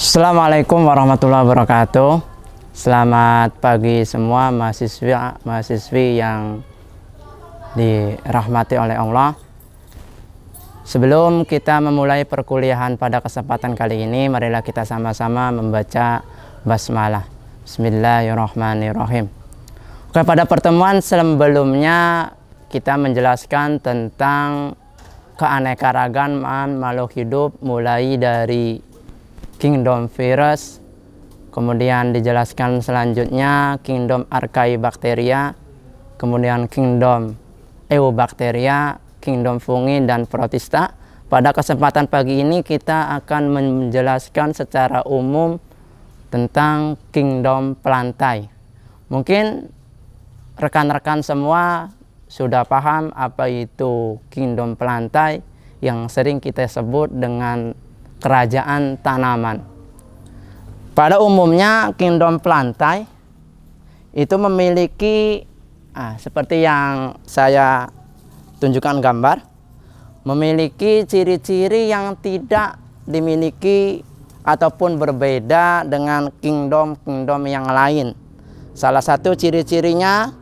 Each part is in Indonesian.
Assalamualaikum warahmatullahi wabarakatuh. Selamat pagi semua mahasiswi yang dirahmati oleh Allah. Sebelum kita memulai perkuliahan pada kesempatan kali ini, marilah kita sama-sama membaca basmalah. Bismillahirrahmanirrahim. Oke, pada pertemuan sebelumnya kita menjelaskan tentang keanekaragaman makhluk hidup, mulai dari kingdom virus, kemudian dijelaskan selanjutnya kingdom archaebacteria, kemudian kingdom eubacteria, kingdom fungi, dan protista. Pada kesempatan pagi ini kita akan menjelaskan secara umum tentang kingdom pelantai. Mungkin rekan-rekan semua sudah paham apa itu kingdom pelantai yang sering kita sebut dengan kerajaan tanaman. Pada umumnya kingdom pelantai itu memiliki seperti yang saya tunjukkan gambar, memiliki ciri-ciri yang tidak dimiliki ataupun berbeda dengan kingdom yang lain. Salah satu ciri-cirinya,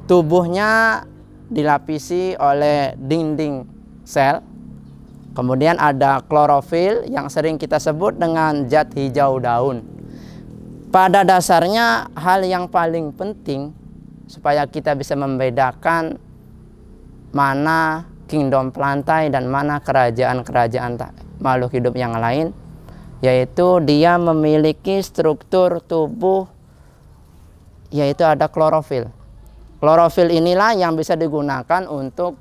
tubuhnya dilapisi oleh dinding sel. Kemudian ada klorofil yang sering kita sebut dengan zat hijau daun. Pada dasarnya hal yang paling penting supaya kita bisa membedakan mana kingdom pelantai dan mana kerajaan-kerajaan makhluk hidup yang lain, yaitu dia memiliki struktur tubuh yaitu ada klorofil. Klorofil inilah yang bisa digunakan untuk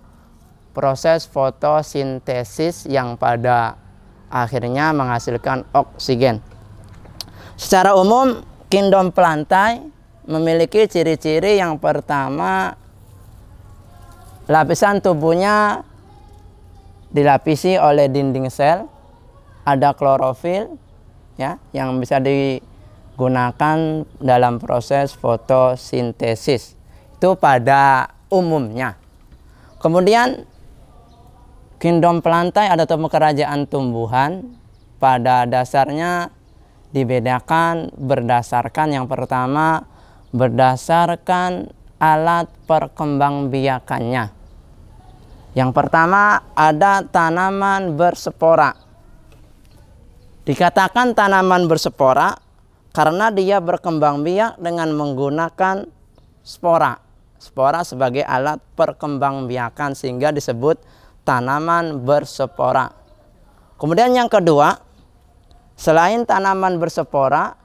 proses fotosintesis yang pada akhirnya menghasilkan oksigen. Secara umum, kingdom pelantai memiliki ciri-ciri yang pertama, lapisan tubuhnya dilapisi oleh dinding sel, ada klorofil ya, yang bisa digunakan dalam proses fotosintesis. Itu pada umumnya. Kemudian kingdom pelantai atau kerajaan tumbuhan pada dasarnya dibedakan berdasarkan yang pertama, berdasarkan alat perkembangbiakannya. Yang pertama ada tanaman berspora. Dikatakan tanaman berspora karena dia berkembang biak dengan menggunakan spora. Spora sebagai alat perkembangbiakan sehingga disebut tanaman berspora. Kemudian yang kedua, selain tanaman berspora,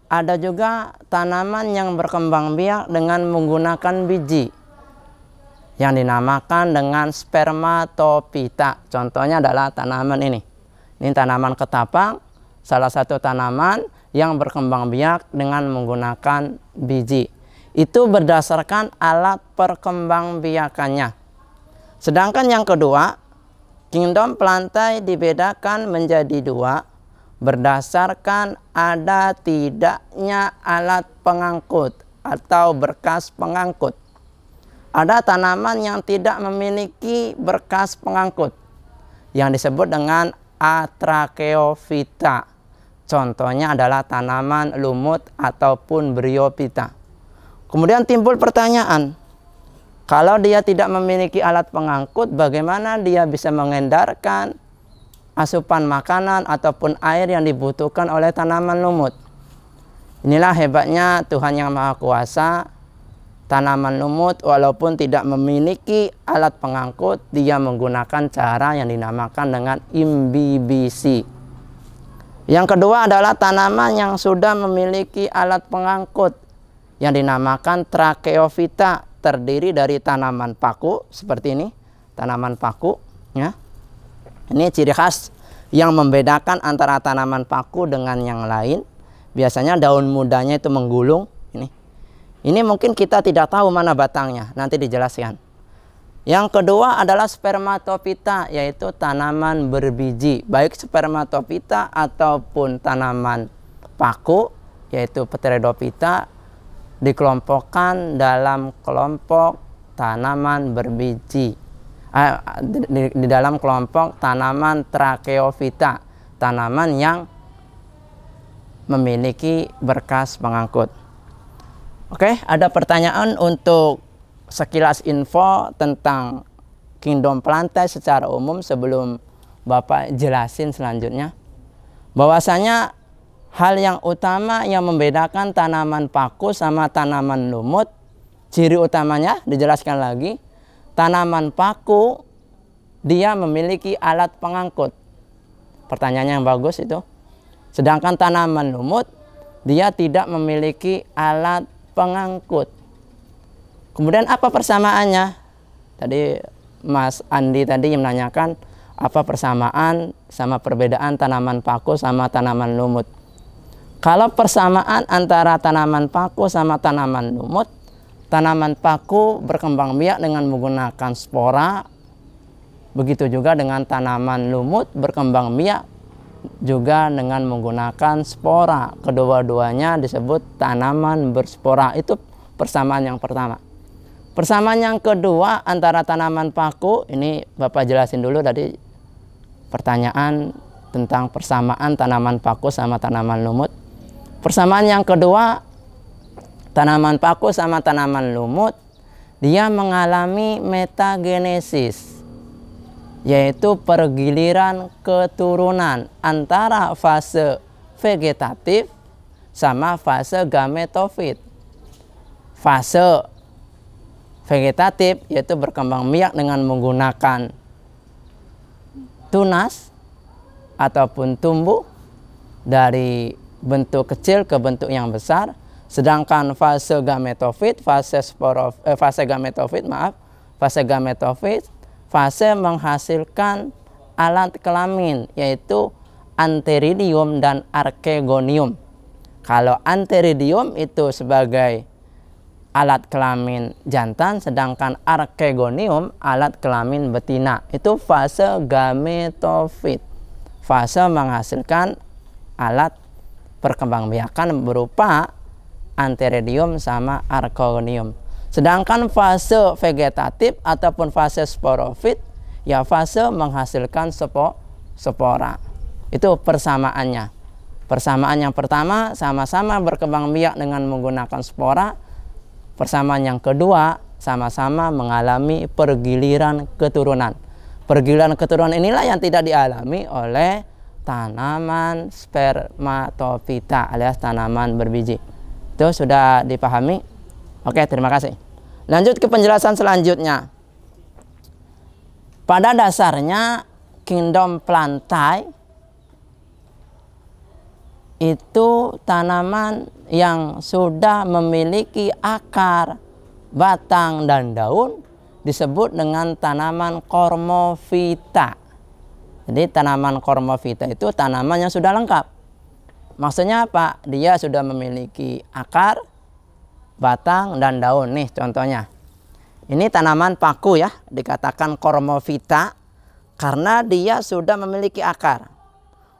ada juga tanaman yang berkembang biak dengan menggunakan biji yang dinamakan dengan spermatopita. Contohnya adalah tanaman ini. Ini tanaman ketapang, salah satu tanaman yang berkembang biak dengan menggunakan biji. Itu berdasarkan alat perkembangbiakannya. Sedangkan yang kedua, kingdom pelantai dibedakan menjadi dua berdasarkan ada tidaknya alat pengangkut atau berkas pengangkut. Ada tanaman yang tidak memiliki berkas pengangkut yang disebut dengan atracheophyta. Contohnya adalah tanaman lumut ataupun bryophyta. Kemudian timbul pertanyaan, kalau dia tidak memiliki alat pengangkut, bagaimana dia bisa mengendarkan asupan makanan ataupun air yang dibutuhkan oleh tanaman lumut? Inilah hebatnya Tuhan Yang Maha Kuasa. Tanaman lumut walaupun tidak memiliki alat pengangkut, dia menggunakan cara yang dinamakan dengan imbibisi. Yang kedua adalah tanaman yang sudah memiliki alat pengangkut yang dinamakan tracheophyta, terdiri dari tanaman paku seperti ini, tanaman paku ya. Ini ciri khas yang membedakan antara tanaman paku dengan yang lain. Biasanya daun mudanya itu menggulung ini. Ini mungkin kita tidak tahu mana batangnya, nanti dijelaskan. Yang kedua adalah spermatophyta, yaitu tanaman berbiji, baik spermatophyta ataupun tanaman paku yaitu Pteridophyta dikelompokkan dalam kelompok tanaman berbiji. Di dalam kelompok tanaman Tracheophyta, tanaman yang memiliki berkas pengangkut. Oke, ada pertanyaan untuk sekilas info tentang kingdom plantae secara umum sebelum Bapak jelasin selanjutnya. Bahwasanya hal yang utama yang membedakan tanaman paku sama tanaman lumut, ciri utamanya dijelaskan lagi, tanaman paku dia memiliki alat pengangkut. Pertanyaannya yang bagus itu. Sedangkan tanaman lumut dia tidak memiliki alat pengangkut. Kemudian apa persamaannya? Tadi Mas Andi tadi yang menanyakan apa persamaan sama perbedaan tanaman paku sama tanaman lumut. Kalau persamaan antara tanaman paku sama tanaman lumut, tanaman paku berkembang biak dengan menggunakan spora. Begitu juga dengan tanaman lumut berkembang biak juga dengan menggunakan spora. Kedua-duanya disebut tanaman berspora. Itu persamaan yang pertama. Persamaan yang kedua antara tanaman paku, ini Bapak jelasin dulu tadi pertanyaan tentang persamaan tanaman paku sama tanaman lumut. Persamaan yang kedua, tanaman paku sama tanaman lumut, dia mengalami metagenesis, yaitu pergiliran keturunan antara fase vegetatif sama fase gametofit. Fase vegetatif yaitu berkembang biak dengan menggunakan tunas ataupun tumbuh dari bentuk kecil ke bentuk yang besar. Sedangkan fase gametofit, fase gametofit, fase menghasilkan alat kelamin yaitu antheridium dan archegonium. Kalau antheridium itu sebagai alat kelamin jantan, sedangkan archegonium alat kelamin betina. Itu fase gametofit, fase menghasilkan alat perkembangbiakan berupa antheridium sama archegonium. Sedangkan fase vegetatif ataupun fase sporofit, ya fase menghasilkan spora. Itu persamaannya. Persamaan yang pertama sama-sama berkembang biak dengan menggunakan spora. Persamaan yang kedua sama-sama mengalami pergiliran keturunan. Pergiliran keturunan inilah yang tidak dialami oleh tanaman spermatofita alias tanaman berbiji. Itu sudah dipahami? Oke, terima kasih. Lanjut ke penjelasan selanjutnya. Pada dasarnya kingdom plantae itu tanaman yang sudah memiliki akar, batang, dan daun disebut dengan tanaman kormofita. Jadi tanaman kormofita itu tanaman yang sudah lengkap. Maksudnya apa? Dia sudah memiliki akar, batang, dan daun. Nih contohnya. Ini tanaman paku ya, dikatakan kormofita karena dia sudah memiliki akar.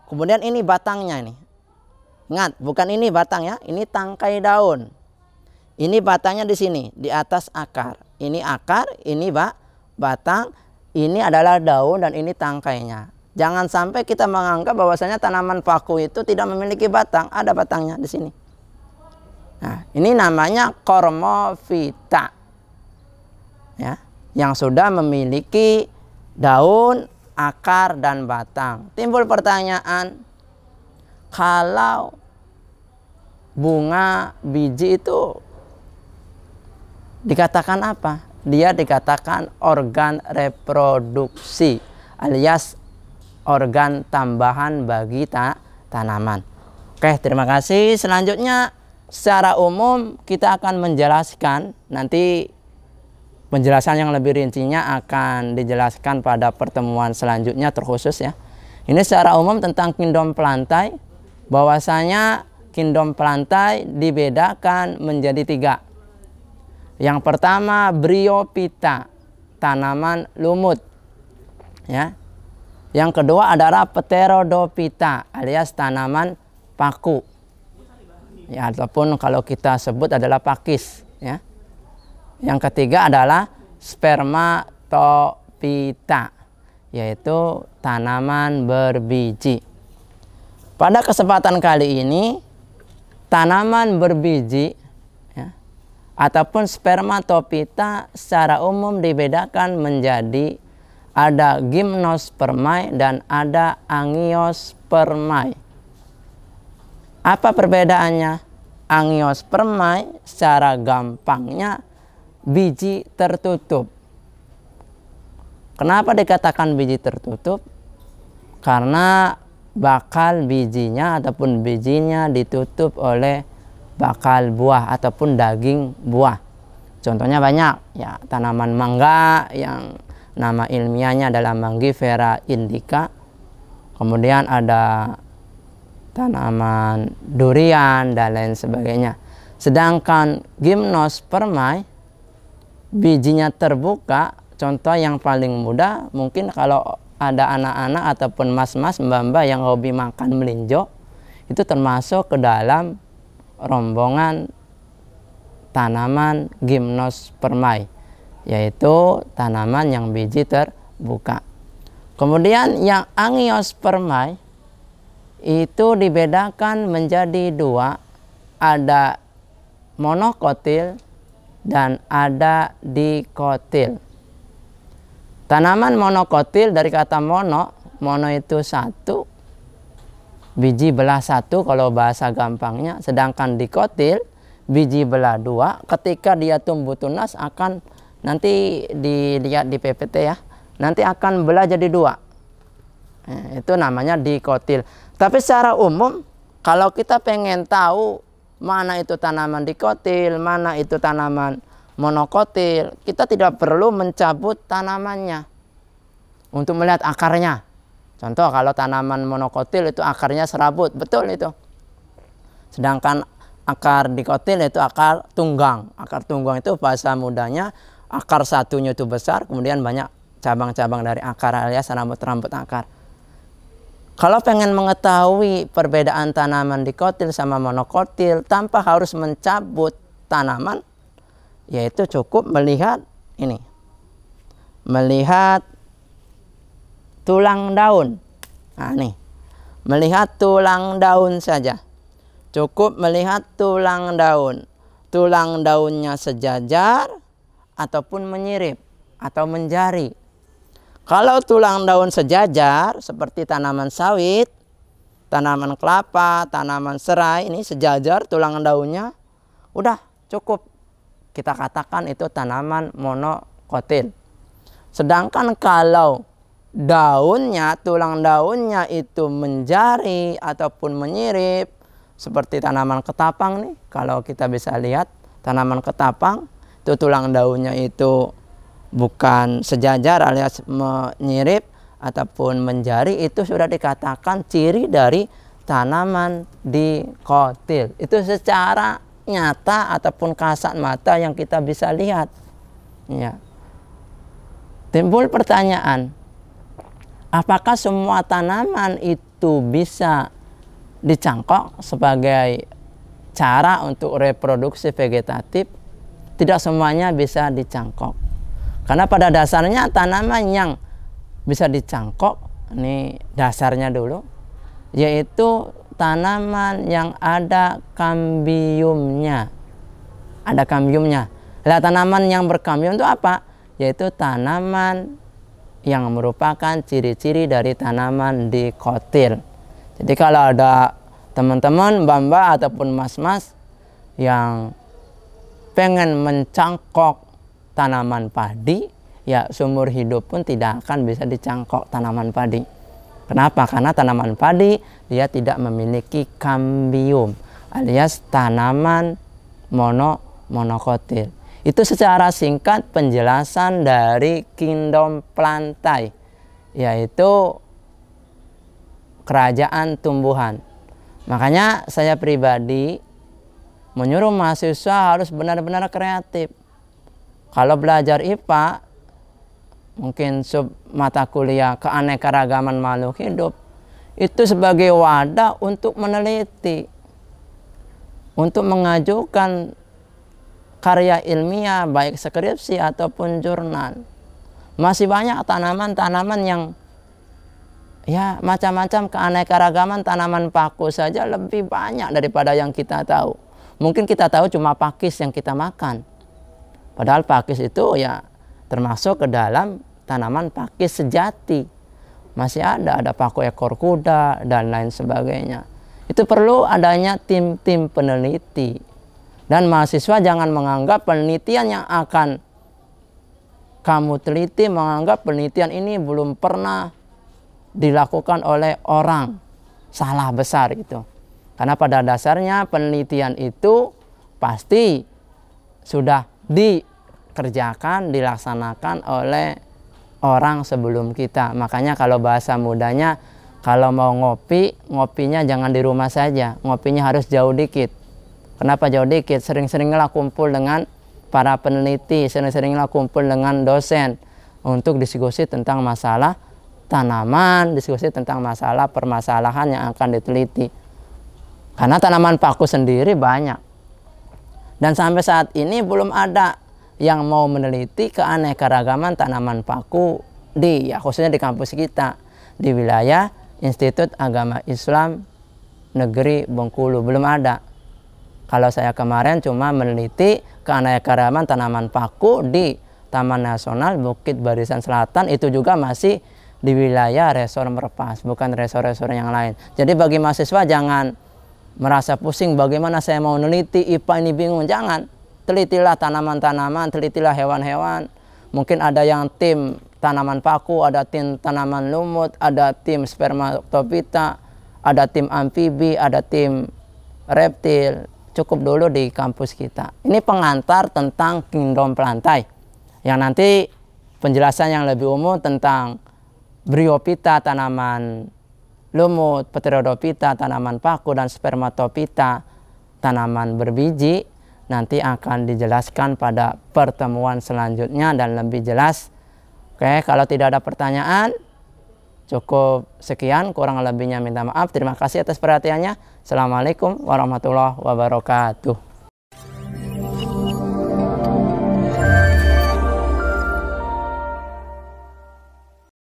Kemudian ini batangnya ini. Ingat, bukan ini batang ya, ini tangkai daun. Ini batangnya di sini, di atas akar. Ini akar, ini batang, ini adalah daun dan ini tangkainya. Jangan sampai kita menganggap bahwasanya tanaman paku itu tidak memiliki batang, ada batangnya di sini. Nah, ini namanya kormofita. Ya, yang sudah memiliki daun, akar, dan batang. Timbul pertanyaan, kalau bunga biji itu dikatakan apa? Dia dikatakan organ reproduksi alias organ tambahan bagi tanaman. Oke, terima kasih. Selanjutnya secara umum kita akan menjelaskan, nanti penjelasan yang lebih rincinya akan dijelaskan pada pertemuan selanjutnya terkhusus ya. Ini secara umum tentang kingdom plantae, bahwasanya kingdom plantae dibedakan menjadi 3. Yang pertama bryophyta, tanaman lumut. Ya. Yang kedua adalah pterodophyta alias tanaman paku. Ya, ataupun kalau kita sebut adalah pakis, ya. Yang ketiga adalah spermatophyta, yaitu tanaman berbiji. Pada kesempatan kali ini tanaman berbiji ya, ataupun spermatopita secara umum dibedakan menjadi ada gymnospermae dan ada angiospermae. Apa perbedaannya? Angiospermae secara gampangnya biji tertutup. Kenapa dikatakan biji tertutup? Karena bakal bijinya ataupun bijinya ditutup oleh bakal buah ataupun daging buah. Contohnya banyak ya, tanaman mangga yang nama ilmiahnya adalah Mangifera indica. Kemudian ada tanaman durian dan lain sebagainya. Sedangkan gymnospermae bijinya terbuka. Contoh yang paling mudah mungkin kalau ada anak-anak ataupun mas-mas mbak-mbak yang hobi makan melinjo, itu termasuk ke dalam rombongan tanaman gymnospermae, yaitu tanaman yang biji terbuka. Kemudian yang angiospermae itu dibedakan menjadi dua, ada monokotil dan ada dikotil. Tanaman monokotil dari kata mono itu satu, biji belah satu kalau bahasa gampangnya. Sedangkan dikotil biji belah dua. Ketika dia tumbuh tunas akan, nanti dilihat di PPT ya, nanti akan belah jadi dua. Itu namanya dikotil. Tapi secara umum kalau kita pengen tahu mana itu tanaman dikotil, mana itu tanaman monokotil, kita tidak perlu mencabut tanamannya untuk melihat akarnya. Contoh kalau tanaman monokotil itu akarnya serabut, betul itu. Sedangkan akar dikotil itu akar tunggang. Akar tunggang itu bahasa mudanya akar satunya itu besar, kemudian banyak cabang-cabang dari akar alias rambut-rambut akar. Kalau pengen mengetahui perbedaan tanaman dikotil sama monokotil tanpa harus mencabut tanaman, yaitu cukup melihat ini, melihat tulang daun. Nah nih, melihat tulang daun saja, cukup melihat tulang daun. Tulang daunnya sejajar ataupun menyirip atau menjari. Kalau tulang daun sejajar seperti tanaman sawit, tanaman kelapa, tanaman serai, ini sejajar tulang daunnya, udah cukup kita katakan itu tanaman monokotil. Sedangkan kalau daunnya, tulang daunnya itu menjari ataupun menyirip seperti tanaman ketapang nih, kalau kita bisa lihat tanaman ketapang itu tulang daunnya itu bukan sejajar alias menyirip ataupun menjari, itu sudah dikatakan ciri dari tanaman dikotil. Itu secara nyata ataupun kasat mata yang kita bisa lihat. Ya. Timbul pertanyaan, apakah semua tanaman itu bisa dicangkok sebagai cara untuk reproduksi vegetatif? Tidak semuanya bisa dicangkok. Karena pada dasarnya tanaman yang bisa dicangkok, ini dasarnya dulu, yaitu tanaman yang ada kambiumnya. Ada kambiumnya. Nah, tanaman yang berkambium itu apa? Yaitu tanaman yang merupakan ciri-ciri dari tanaman dikotil. Jadi kalau ada teman-teman, mbak-mbak ataupun mas-mas yang pengen mencangkok tanaman padi, ya seumur hidup pun tidak akan bisa dicangkok tanaman padi. Kenapa? Karena tanaman padi dia tidak memiliki kambium alias tanaman monokotil. Itu secara singkat penjelasan dari Kingdom Plantae, yaitu kerajaan tumbuhan. Makanya saya pribadi menyuruh mahasiswa harus benar-benar kreatif. Kalau belajar IPA, mungkin sub mata kuliah keanekaragaman makhluk hidup, itu sebagai wadah untuk meneliti, untuk mengajukan karya ilmiah baik skripsi ataupun jurnal. Masih banyak tanaman-tanaman yang Ya, macam-macam keanekaragaman tanaman paku saja lebih banyak daripada yang kita tahu. Mungkin kita tahu cuma pakis yang kita makan. Padahal pakis itu ya termasuk ke dalam tanaman pakis sejati. Masih ada paku ekor kuda dan lain sebagainya. Itu perlu adanya tim-tim peneliti. Dan mahasiswa jangan menganggap penelitian yang akan kamu teliti, menganggap penelitian ini belum pernah dilakukan oleh orang. Salah besar itu. Karena pada dasarnya penelitian itu pasti sudah dikerjakan, dilaksanakan oleh orang sebelum kita. Makanya kalau bahasa mudanya, kalau mau ngopi, ngopinya jangan di rumah saja. Ngopinya harus jauh dikit. Kenapa jauh dikit? Sering-seringlah kumpul dengan para peneliti, sering-seringlah kumpul dengan dosen untuk diskusi tentang masalah tanaman, diskusi tentang masalah permasalahan yang akan diteliti. Karena tanaman paku sendiri banyak. Dan sampai saat ini belum ada yang mau meneliti keanekaragaman tanaman paku khususnya di kampus kita, di wilayah Institut Agama Islam Negeri Bengkulu. Belum ada. Kalau saya kemarin cuma meneliti keanekaragaman tanaman paku di Taman Nasional Bukit Barisan Selatan, itu juga masih di wilayah Resor Merpas, bukan resor-resor yang lain. Jadi bagi mahasiswa jangan merasa pusing bagaimana saya mau meneliti IPA ini, bingung. Jangan. Telitilah tanaman-tanaman, telitilah hewan-hewan. Mungkin ada yang tim tanaman paku, ada tim tanaman lumut, ada tim spermatopita, ada tim amfibi, ada tim reptil. Cukup dulu di kampus kita. Ini pengantar tentang kingdom plantae. Yang nanti penjelasan yang lebih umum tentang bryophyta tanaman lumut, pteridophyta tanaman paku, dan spermatophyta tanaman berbiji nanti akan dijelaskan pada pertemuan selanjutnya dan lebih jelas. Oke, kalau tidak ada pertanyaan, cukup sekian, kurang lebihnya minta maaf. Terima kasih atas perhatiannya. Assalamualaikum warahmatullahi wabarakatuh.